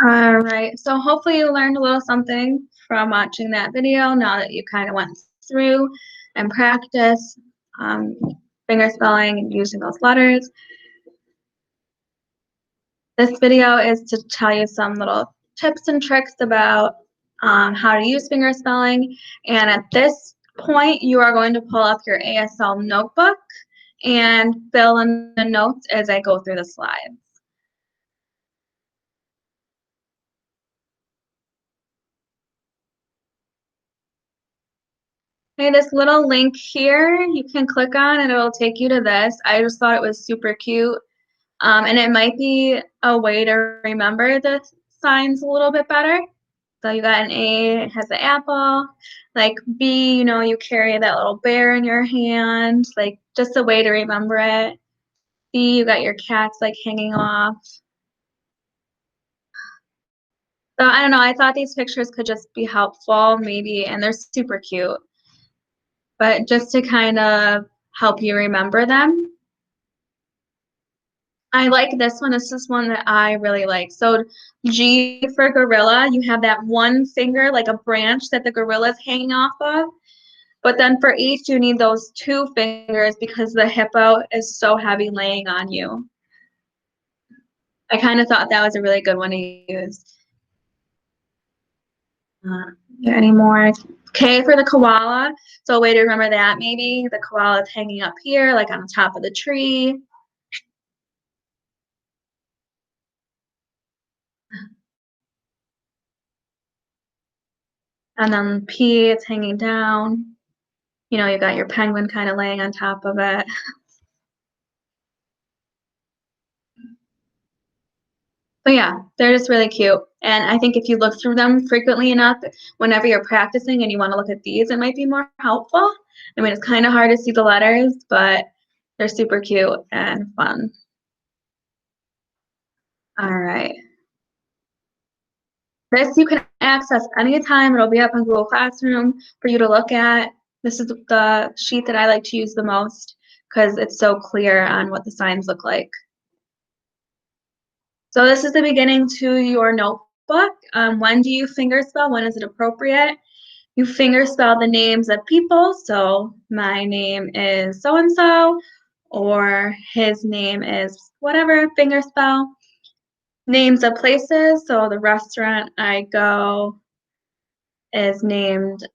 All right, so hopefully you learned a little something from watching that video now that you kind of went through and practice um, finger spelling and using those letters. This video is to tell you some little tips and tricks about how to use finger spelling. And at this point, you are going to pull up your ASL notebook and fill in the notes as I go through the slides. Okay, this little link here you can click on and it'll take you to this. I just thought it was super cute. And it might be a way to remember the signs a little bit better. So you got an A, it has the apple. Like B, you know, you carry that little bear in your hand, like just a way to remember it. C, you got your cats like hanging off. So I don't know, I thought these pictures could just be helpful maybe, and they're super cute. But just to kind of help you remember them. I like this one. This is one that I really like. So G for gorilla, you have that one finger, like a branch that the gorilla is hanging off of. But then for H, you need those two fingers because the hippo is so heavy laying on you. I kind of thought that was a really good one to use. Any more? K for the koala. So a way to remember that, maybe the koala is hanging up here, like on the top of the tree. And then P, it's hanging down. You know, you got your penguin kind of laying on top of it. But yeah, they're just really cute. And I think if you look through them frequently enough, whenever you're practicing and you want to look at these, it might be more helpful. I mean, it's kind of hard to see the letters, but they're super cute and fun. All right. This you can access anytime. It'll be up on Google Classroom for you to look at. This is the sheet that I like to use the most because it's so clear on what the signs look like. So this is the beginning to your notebook. When do you fingerspell? When is it appropriate? You fingerspell the names of people. So my name is so-and-so, or his name is whatever, fingerspell. Names of places. So the restaurant I go is named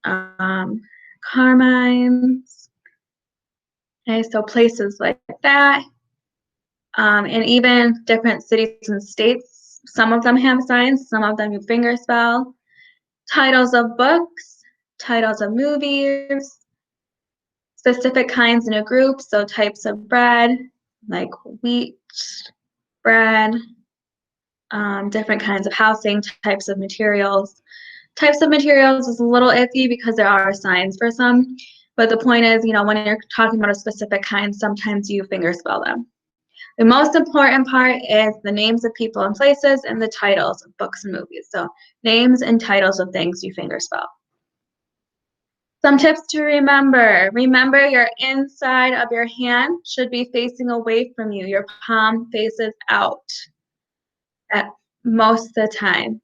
Carmine's. Okay, so places like that. And even different cities and states, some of them have signs, some of them you fingerspell. Titles of books, titles of movies, specific kinds in a group, so types of bread, like wheat bread, different kinds of housing, types of materials. Types of materials is a little iffy because there are signs for some, but the point is, you know, when you're talking about a specific kind, sometimes you fingerspell them. The most important part is the names of people and places and the titles of books and movies. So names and titles of things you fingerspell. Some tips to remember. Remember your inside of your hand should be facing away from you. Your palm faces out at most of the time.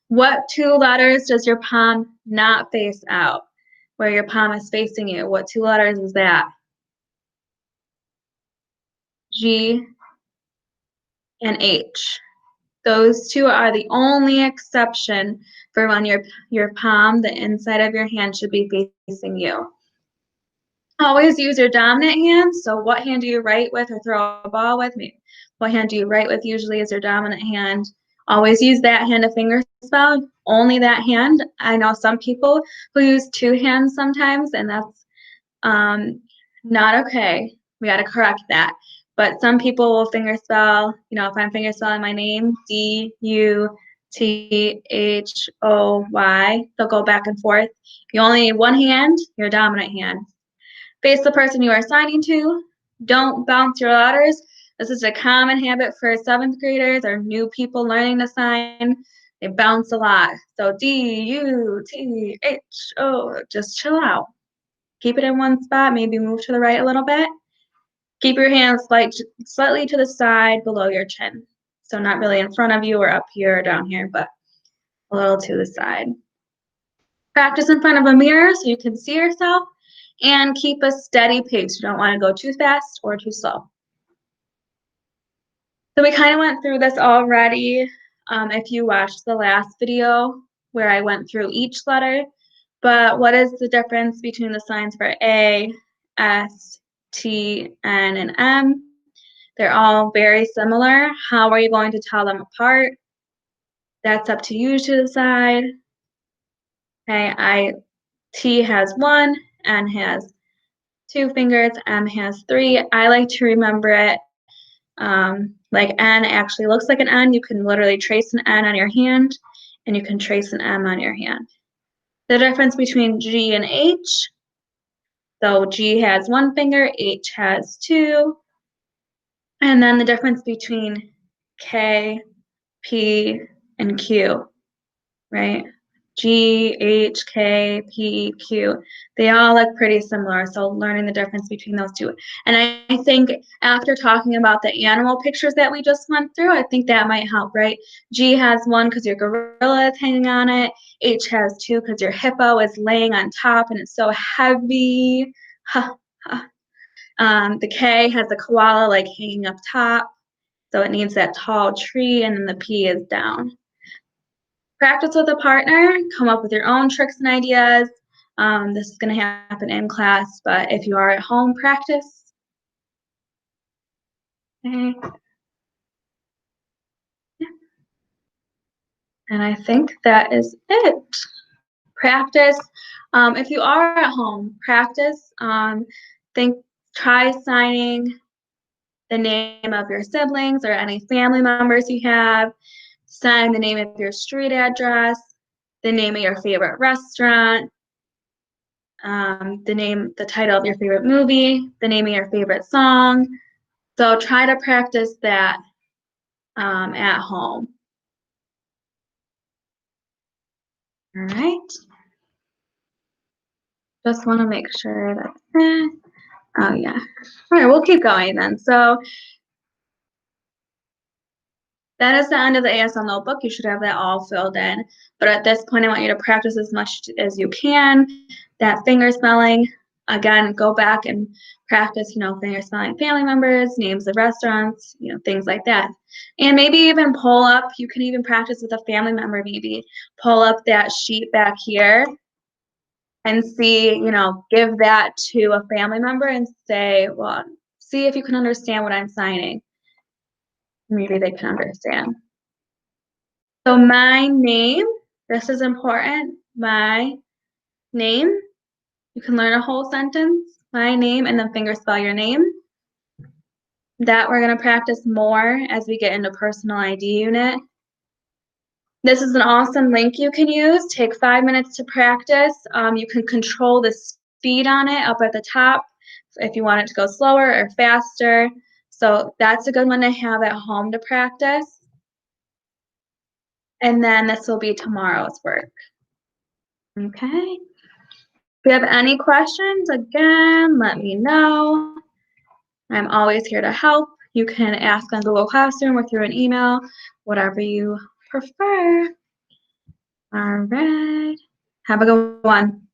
What two letters does your palm not face out? Where your palm is facing you. What two letters is that? G and H. Those two are the only exception for when your palm, the inside of your hand, should be facing you. Always use your dominant hand. So what hand do you write with or throw a ball with? What hand do you write with usually is your dominant hand. Always use that hand to fingerspell, only that hand. I know some people who use two hands sometimes, and that's not okay. We got to correct that. But some people will fingerspell, you know, if I'm fingerspelling my name, D-U-T-H-O-Y, they'll go back and forth. If you only need one hand, your dominant hand. Face the person you are signing to. Don't bounce your letters. This is a common habit for 7th graders or new people learning to sign. They bounce a lot. So D-U-T-H-O, just chill out. Keep it in one spot, maybe move to the right a little bit. Keep your hands slightly to the side below your chin. So not really in front of you or up here or down here, but a little to the side. Practice in front of a mirror so you can see yourself, and keep a steady pace. You don't want to go too fast or too slow. So we kind of went through this already if you watched the last video where I went through each letter. But what is the difference between the signs for A, S, T, N, and M? They're all very similar. How are you going to tell them apart? That's up to you to decide. Okay, T has 1, N has 2 fingers, M has 3. I like to remember it like N actually looks like an N. You can literally trace an N on your hand, and you can trace an M on your hand. The difference between G and H, so G has 1 finger, H has 2. And then the difference between K, P, and Q, right? G, H, K, P, Q. They all look pretty similar, so learning the difference between those two. And I think after talking about the animal pictures that we just went through, I think that might help, right? G has 1 because your gorilla is hanging on it. H has 2 because your hippo is laying on top and it's so heavy. The K has the koala like hanging up top, so it needs that tall tree, and then the P is down. Practice with a partner, come up with your own tricks and ideas. This is going to happen in class, but if you are at home, practice. Okay. Yeah. And I think that is it. Practice. If you are at home, practice. Try signing the name of your siblings or any family members you have. Sign the name of your street address, the name of your favorite restaurant, the title of your favorite movie, the name of your favorite song. So try to practice that at home. All right. Just want to make sure that's it. Oh, yeah. All right, we'll keep going then. So that is the end of the ASL notebook. You should have that all filled in. But at this point, I want you to practice as much as you can. That finger spelling, again, go back and practice, finger spelling family members, names of restaurants, things like that. And maybe even pull up, you can even practice with a family member, maybe pull up that sheet back here and see, give that to a family member and say, well, see if you can understand what I'm signing. Maybe they can understand. So my name, this is important, my name. You can learn a whole sentence, my name, and then finger spell your name. That we're going to practice more as we get into personal ID unit. This is an awesome link you can use. Take 5 minutes to practice. You can control the speed on it up at the top if you want it to go slower or faster. So that's a good one to have at home to practice. And then this will be tomorrow's work. Okay. If you have any questions, again, let me know. I'm always here to help. You can ask on Google Classroom or through an email, whatever you prefer. All right. Have a good one.